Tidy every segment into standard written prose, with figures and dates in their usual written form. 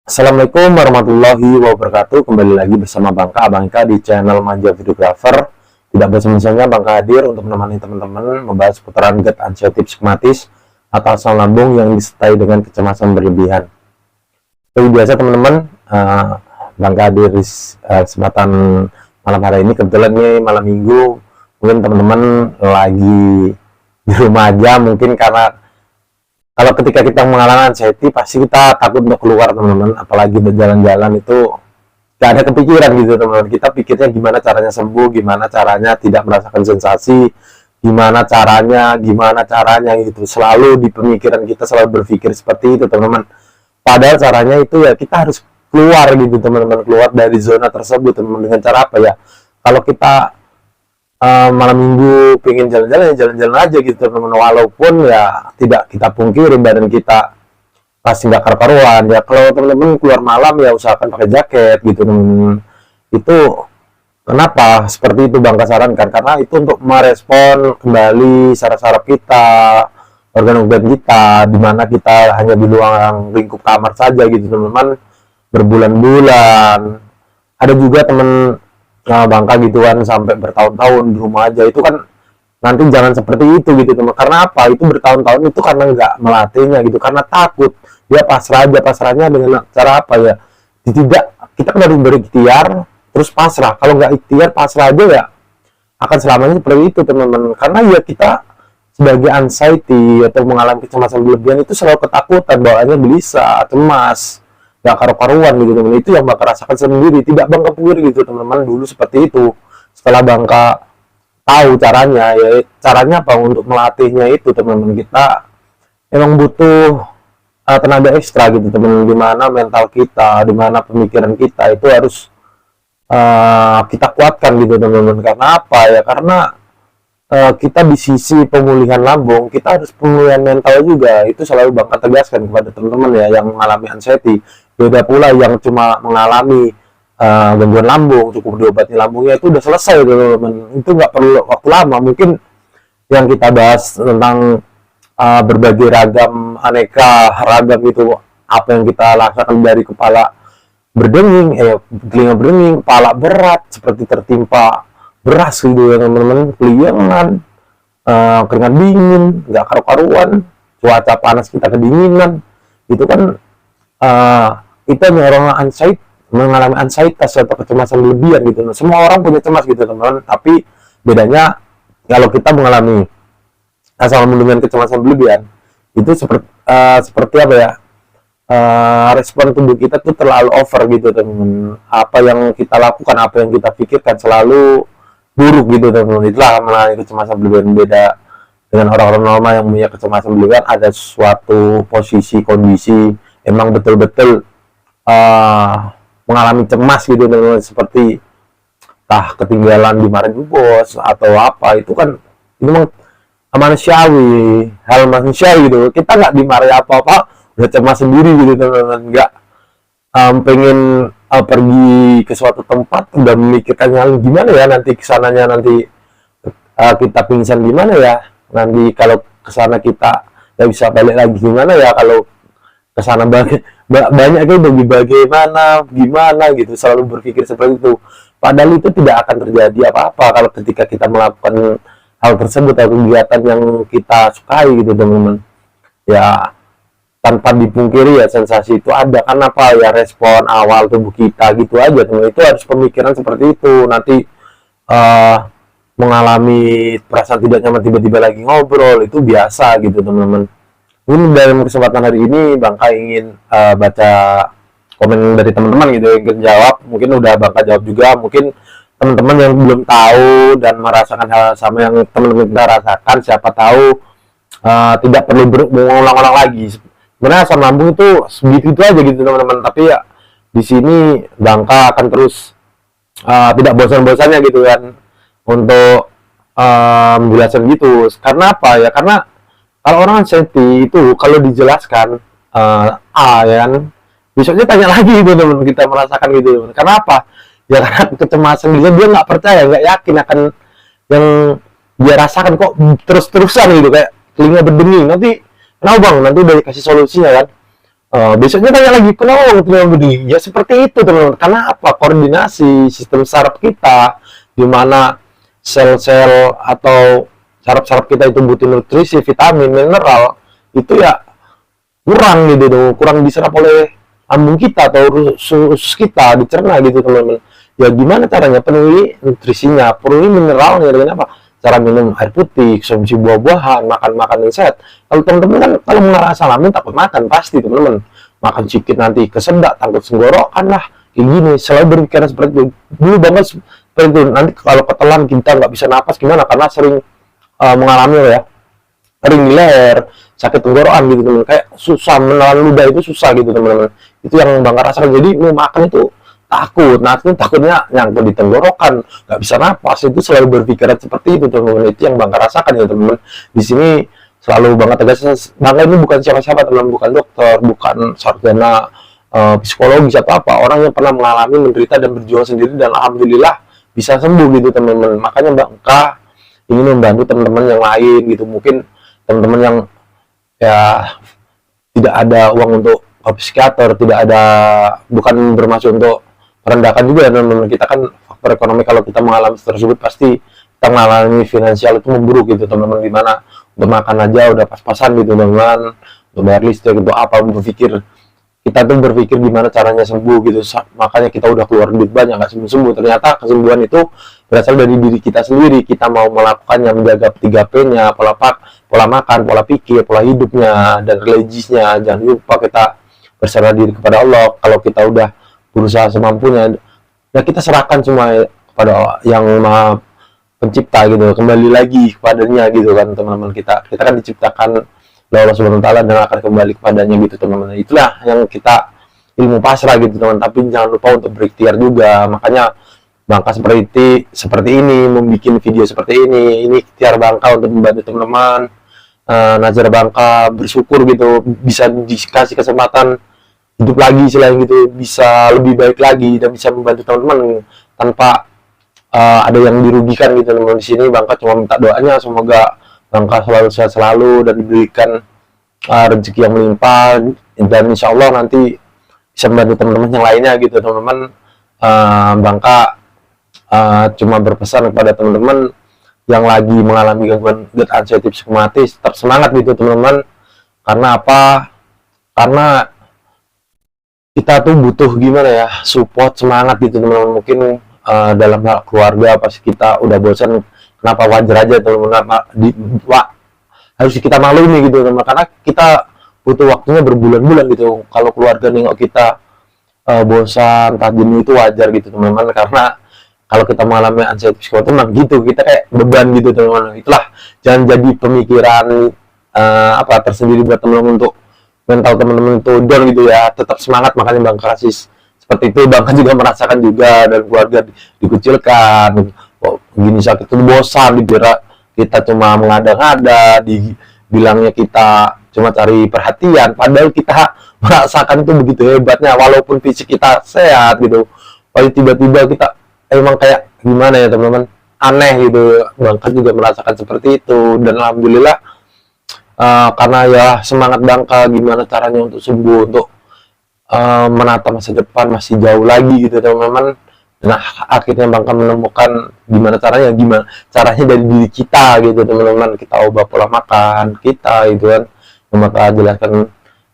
Assalamualaikum warahmatullahi wabarakatuh. Kembali lagi bersama Abang Ika di channel Manja Videographer. Tidak bosan-bosannya Bangka hadir untuk menemani teman-teman membahas seputaran GERD anxiety psikomatis atau asam lambung yang disertai dengan kecemasan berlebihan. Seperti biasa teman-teman, Bangka hadir di kesempatan malam hari ini. Kebetulan ini malam minggu, mungkin teman-teman lagi di rumah aja, mungkin karena kalau ketika kita mengalami anxiety pasti kita takut untuk keluar teman-teman, apalagi berjalan-jalan itu gak ada kepikiran gitu teman-teman. Kita pikirnya gimana caranya sembuh, gimana caranya tidak merasakan sensasi, gimana caranya gitu. Selalu di pemikiran kita selalu berpikir seperti itu teman-teman. Padahal caranya itu ya kita harus keluar gitu teman-teman, keluar dari zona tersebut teman-teman. Dengan cara apa ya? Kalau kita malam minggu pengen jalan-jalan, ya jalan-jalan aja gitu teman-teman, walaupun ya tidak kita pungkiri badan kita pasti nggak karu-karuan ya. Kalau teman-teman keluar malam ya usahakan pakai jaket gitu teman-teman. Itu kenapa seperti itu Bangka sarankan, karena itu untuk merespon kembali saraf-saraf kita, organ-organ kita, dimana kita hanya di luar lingkup kamar saja gitu teman-teman berbulan-bulan. Ada juga teman Bangka gituan sampai bertahun-tahun di rumah aja, itu kan nanti jangan seperti itu gitu teman. Karena apa? Itu bertahun-tahun itu karena nggak melatihnya gitu, karena takut. Dia pasrahnya dengan cara apa ya? Tidak, kita kan harus berikhtiar terus pasrah. Kalau nggak ikhtiar pasrah aja ya akan selamanya seperti itu teman-teman. Karena ya kita sebagai anxiety atau mengalami kecemasan berlebihan itu selalu ketakutan, bawaannya gelisah, cemas, gak karu-karuan gitu teman-teman. Itu yang Bangka rasakan sendiri, tidak Bangka pungkiri gitu teman-teman. Dulu seperti itu, setelah Bangka tahu caranya, ya caranya apa untuk melatihnya itu teman-teman, kita emang butuh tenaga ekstra gitu teman-teman, dimana mental kita, dimana pemikiran kita itu harus kita kuatkan gitu teman-teman. Karena apa ya? Karena kita di sisi pemulihan lambung, kita harus pemulihan mental juga. Itu selalu Bangka tegaskan kepada teman-teman ya yang mengalami anxiety. Beda pula yang cuma mengalami gangguan lambung, cukup diobati lambungnya itu udah selesai teman-teman. Itu nggak perlu waktu lama. Mungkin yang kita bahas tentang berbagai aneka ragam itu, apa yang kita lakukan dari kepala berdenging, telinga berdenging, kepala berat seperti tertimpa beras gitu ya teman-teman, keliangan, keringat dingin, nggak karu-karuan, cuaca panas kita kedinginan, itu kan itu orang mengalami anxiety atau kecemasan berlebihan gitu. Nah, semua orang punya cemas gitu teman-teman, tapi bedanya kalau kita mengalami asam lambung dengan kecemasan berlebihan itu seperti apa ya, respon tubuh kita tuh terlalu over gitu teman-teman. Apa yang kita lakukan, apa yang kita pikirkan selalu buruk gitu teman-teman. Itulah mengalami kecemasan berlebihan. Beda dengan orang-orang normal yang punya kecemasan berlebihan, ada suatu posisi kondisi emang betul-betul mengalami cemas gitu teman-teman, seperti ketinggalan dimarahin bos atau apa. Itu kan itu manusiawi, hal manusiawi gitu. Kita nggak dimarahi apa-apa udah cemas sendiri gitu teman-teman. Nggak pengen pergi ke suatu tempat udah memikirkan hal gimana ya nanti kesananya, nanti kita pingsan gimana ya, nanti kalau kesana kita ya bisa balik lagi gimana ya, kalau kesana banyak kayak gimana gitu, selalu berpikir seperti itu. Padahal itu tidak akan terjadi apa-apa kalau ketika kita melakukan hal tersebut atau kegiatan yang kita sukai gitu teman-teman. Ya tanpa dipungkiri ya sensasi itu ada, kan apa ya, respon awal tubuh kita gitu aja teman. Itu harus pemikiran seperti itu. Nanti mengalami perasaan tidak nyaman tiba-tiba lagi ngobrol itu biasa gitu teman-teman. Ini dalam kesempatan hari ini Bangka ingin baca komen dari teman-teman gitu yang jawab. Mungkin udah Bangka jawab juga, mungkin teman-teman yang belum tahu dan merasakan hal sama yang teman-teman kita rasakan, siapa tahu tidak perlu mengulang-ulang lagi. Sebenarnya asam lambung itu segitu aja gitu teman-teman, tapi ya di sini Bangka akan terus tidak bosan-bosannya gitu kan untuk menjelaskan gitu. Karena apa ya? Karena kalau orang anxiety itu kalau dijelaskan ya kan, besoknya tanya lagi gitu teman, kita merasakan gitu teman. Karena apa? Ya karena kecemasan dia nggak percaya, nggak yakin akan yang dia rasakan, kok terus-terusan gitu, kayak telinga berdenging. Nanti kenapa bang? Nanti udah dikasih solusinya kan, Besoknya tanya lagi, kenapa waktu begini? Ya seperti itu teman-teman. Karena apa? Koordinasi sistem saraf kita, di mana sel-sel atau saraf-saraf kita itu butuh nutrisi, vitamin, mineral, itu ya kurang gitu tuh, kurang diserap oleh lambung kita atau usus kita dicerna gitu teman-teman. Ya gimana caranya penuhi nutrisinya, penuhi mineralnya dengan apa? Cara minum air putih, konsumsi buah-buahan, makan makanan yang sehat. Kalau teman-teman kan kalau mengarah lambung takut makan pasti teman-teman. Makan sedikit nanti kesedak, takut tenggorokan lah. Kayak gini, selalu berpikiran seperti itu. Dulu banget seperti itu. Nanti kalau ketelan kita nggak bisa napas gimana? Karena sering mengalami ya, sering leher, sakit tenggorokan gitu teman. Kayak susah menelan ludah itu susah gitu teman-teman. Itu yang Bang rasakan. Jadi mau makan itu takut, nah itu takutnya nyangkut di tenggorokan, nggak bisa napas, itu selalu berpikiran seperti itu teman-teman. Itu yang Bangka rasakan ya teman-teman. Di sini selalu Bangka tegas, Bangka ini bukan siapa-siapa teman-teman, bukan dokter, bukan sarjana psikologis atau apa, orang yang pernah mengalami, menderita dan berjuang sendiri dan alhamdulillah bisa sembuh gitu teman-teman. Makanya Bangka ingin membantu teman-teman yang lain gitu, mungkin teman-teman yang ya tidak ada uang untuk ke psikiater, tidak ada, bukan bermaksud untuk merendahkan juga teman-teman. Kita kan faktor ekonomi, kalau kita mengalami tersebut pasti kita mengalami finansial itu memburuk gitu teman-teman, dimana untuk makan aja udah pas-pasan gitu teman-teman, untuk bayar listrik untuk apa, kita tuh berpikir gimana caranya sembuh gitu. Makanya kita udah keluar duit banyak nggak sembuh-sembuh. Ternyata kesembuhan itu berasal dari diri kita sendiri. Kita mau melakukannya, menjaga 3P-nya, pola makan, pola pikir, pola hidupnya, dan religiusnya. Jangan lupa kita berserah diri kepada Allah. Kalau kita udah berusaha semampunya, ya kita serahkan semua kepada Allah yang Maha Pencipta gitu, kembali lagi kepadanya gitu kan teman-teman. Kita kan diciptakan oleh Allah Subhanahu wa taala dan akan kembali kepadanya gitu teman-teman. Itulah yang kita ilmu pasrah gitu teman, tapi jangan lupa untuk berikhtiar juga. Makanya Bangka seperti ini, membuat video seperti ini ikhtiar Bangka untuk membantu teman-teman. Nazar Bangka bersyukur gitu bisa dikasih kesempatan hidup lagi selain gitu, bisa lebih baik lagi dan bisa membantu teman-teman tanpa ada yang dirugikan gitu teman-teman. Di sini Bangka cuma minta doanya semoga Bangka selalu sehat selalu dan diberikan rezeki yang melimpah, dan insya Allah nanti bisa membantu teman-teman yang lainnya gitu teman-teman. Bangka cuma berpesan kepada teman-teman yang lagi mengalami gangguan GERD anxiety psikomatis, tetap semangat gitu teman-teman. Karena apa? Karena kita tuh butuh gimana ya, support, semangat gitu teman-teman. Mungkin dalam hal keluarga pas kita udah bosan, kenapa wajar aja teman-teman harus kita maklumi gitu teman, karena kita butuh waktunya berbulan-bulan gitu. Kalau keluarga nengok kita bosan, tak jenuh, itu wajar gitu teman-teman. Karena kalau kita mengalami anxiety psikotis memang gitu, kita kayak beban gitu teman-teman. Itulah, jangan jadi pemikiran tersendiri buat teman-teman untuk mental teman-teman itu down gitu ya. Tetap semangat, makanya Bang kasih seperti itu. Bang juga merasakan juga, dan keluarga dikucilkan, kok gini sakit itu bosan, dikira kita cuma mengada-ngada, dibilangnya kita cuma cari perhatian, padahal kita merasakan itu begitu hebatnya. Walaupun fisik kita sehat gitu, kalau tiba-tiba kita emang kayak gimana ya teman-teman, aneh gitu. Bangka juga merasakan seperti itu, dan alhamdulillah karena ya semangat Bangka gimana caranya untuk sembuh, untuk menata masa depan masih jauh lagi gitu teman-teman. Nah akhirnya Bangka menemukan gimana caranya dari diri kita gitu teman-teman. Kita ubah pola makan kita gitu kan, Bangka jelaskan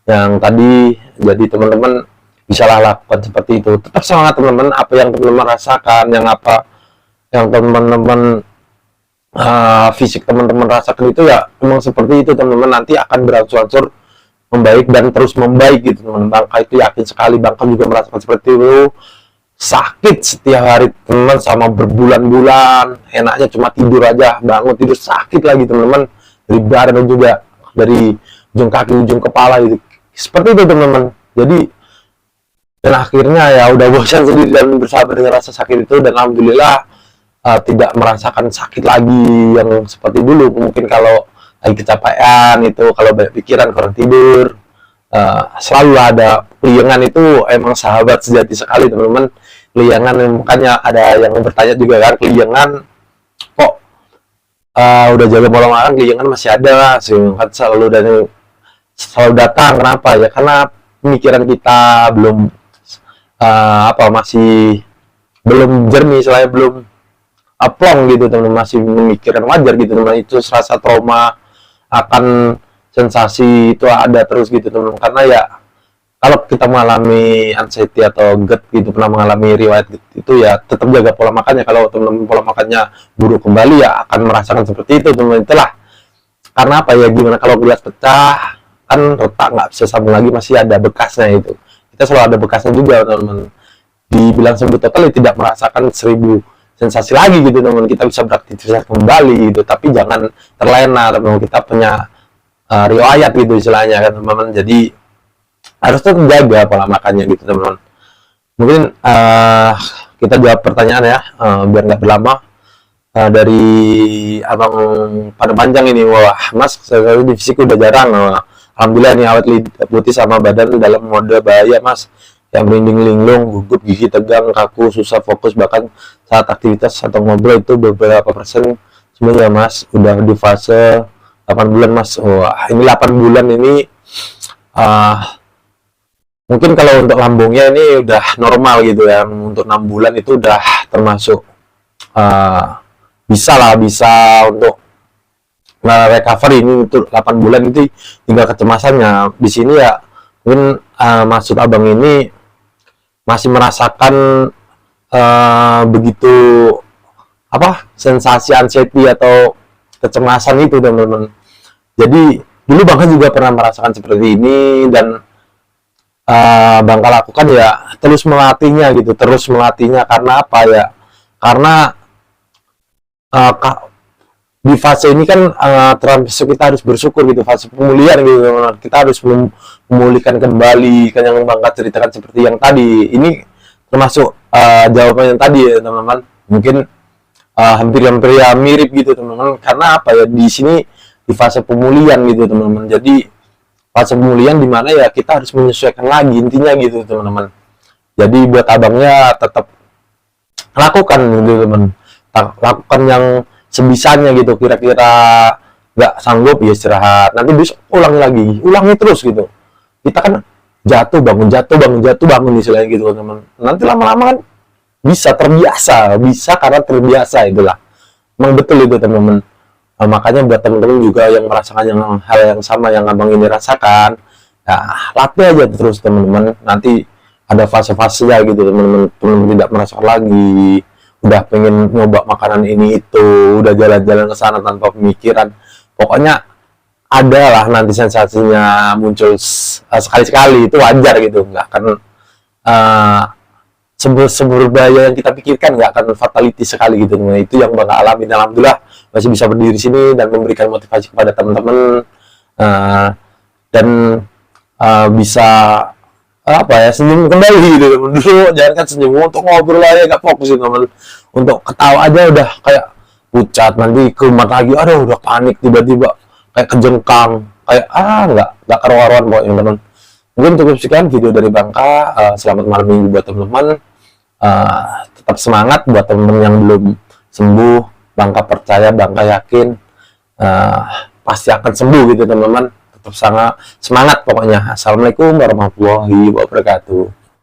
yang tadi. Jadi teman-teman bisa lakukan seperti itu. Tetap semangat teman-teman, apa yang teman-teman rasakan, yang teman-teman fisik teman-teman rasakan itu ya memang seperti itu teman-teman. Nanti akan berangsur-angsur membaik dan terus membaik gitu teman-teman. Bangka itu yakin sekali, Bangka juga merasakan seperti itu. Sakit setiap hari teman, sama berbulan-bulan, enaknya cuma tidur aja, bangun tidur sakit lagi teman-teman, dari badan juga, dari ujung kaki, ujung kepala gitu. Seperti itu teman-teman. Jadi dan akhirnya ya udah bosan sendiri dan bersabar dengan rasa sakit itu, dan alhamdulillah tidak merasakan sakit lagi yang seperti dulu. Mungkin kalau lagi kecapean itu, kalau banyak pikiran, kurang tidur, selalu ada keliengan. Itu emang sahabat sejati sekali teman-teman, keliengan. Makanya ada yang bertanya juga kan, keliengan kok udah jaga pola makan keliengan masih ada sih kan, selalu datang. Kenapa ya? Karena pemikiran kita belum masih belum jernih, selain belum plong gitu teman-teman, masih memikirkan wajar gitu teman-teman. Itu rasa trauma akan sensasi itu ada terus gitu teman-teman, karena ya kalau kita mengalami anxiety atau GERD gitu, pernah mengalami riwayat GERD itu, ya tetap jaga pola makannya. Kalau teman-teman pola makannya buruk kembali, ya akan merasakan seperti itu teman-teman. Itulah karena apa ya, gimana kalau gelas pecah kan retak, nggak bisa sambung lagi, masih ada bekasnya. Itu kita selalu ada bekasnya juga teman-teman. Dibilang sembuh total, ya tidak merasakan 1000 sensasi lagi gitu teman-teman. Kita bisa beraktivitas kembali gitu, tapi jangan terlena teman-teman. Kita punya riwayat gitu istilahnya kan teman-teman. Jadi harus tetap jaga pola makannya gitu teman-teman. Mungkin kita jawab pertanyaan ya, biar nggak berlama. Dari abang pada panjang ini, wah mas, saya di fisik udah jarang. Alhamdulillah nih, awet putih sama badan dalam mode bahaya mas, yang merinding linglung, gugup, gigi tegang, kaku, susah fokus, bahkan saat aktivitas atau ngobrol itu beberapa persen. Sebenarnya mas udah di fase 8 bulan mas. Wah, ini 8 bulan ini mungkin kalau untuk lambungnya ini udah normal gitu ya. Untuk 6 bulan itu udah termasuk bisa untuk recovery. Ini untuk 8 bulan itu tinggal kecemasannya di sini ya. Mungkin maksud abang ini masih merasakan begitu sensasi anxiety atau kecemasan itu teman-teman. Jadi dulu Bangka juga pernah merasakan seperti ini, dan Bangka lakukan ya terus melatihnya gitu, karena apa ya, karena di fase ini kan termasuk kita harus bersyukur gitu, fase pemulihan gitu teman-teman. Kita harus memulihkan kembali kan, yang Bangka ceritakan seperti yang tadi ini, termasuk jawaban yang tadi ya teman-teman. Mungkin hampir ya mirip gitu teman-teman, karena apa ya, di sini di fase pemulihan gitu teman-teman. Jadi fase pemulihan dimana ya kita harus menyesuaikan lagi intinya gitu teman-teman. Jadi buat abangnya tetap lakukan gitu teman, lakukan yang sebisanya gitu. Kira-kira nggak sanggup ya istirahat, nanti bisa ulangi terus gitu. Kita kan jatuh bangun istilahnya gitu teman. Nanti lama-lama kan bisa terbiasa, karena terbiasa. Itulah memang betul itu teman-teman. Makanya buat teman-teman juga yang merasakan hal yang sama yang abang ini rasakan, ya latih aja terus teman-teman. Nanti ada fase-fasenya gitu teman-teman. Teman-teman tidak merasakan lagi, udah pengen nyoba makanan ini itu, udah jalan-jalan ke sana tanpa pemikiran. Pokoknya ada lah nanti sensasinya muncul sekali-sekali, itu wajar gitu. Nggak akan seberbahaya yang kita pikirkan, nggak akan fatality sekali gitu. Nah, itu yang Bang alami. Alhamdulillah masih bisa berdiri sini dan memberikan motivasi kepada teman-teman, dan bisa senyum kembali gitu. Dulu jangan kan senyum untuk ngobrol aja nggak fokus gitu teman, untuk ketawa aja udah kayak pucat, nanti kumat lagi, aduh udah panik, tiba-tiba kayak kejengkang, kayak nggak karu-karuan pokoknya teman. Mungkin cukup sekian video dari Bangka. Selamat malam minggu buat teman-teman. Tetap semangat buat teman-teman yang belum sembuh. Bangka percaya, Bangka yakin pasti akan sembuh gitu teman-teman. Tetap sangat semangat pokoknya. Assalamualaikum warahmatullahi wabarakatuh.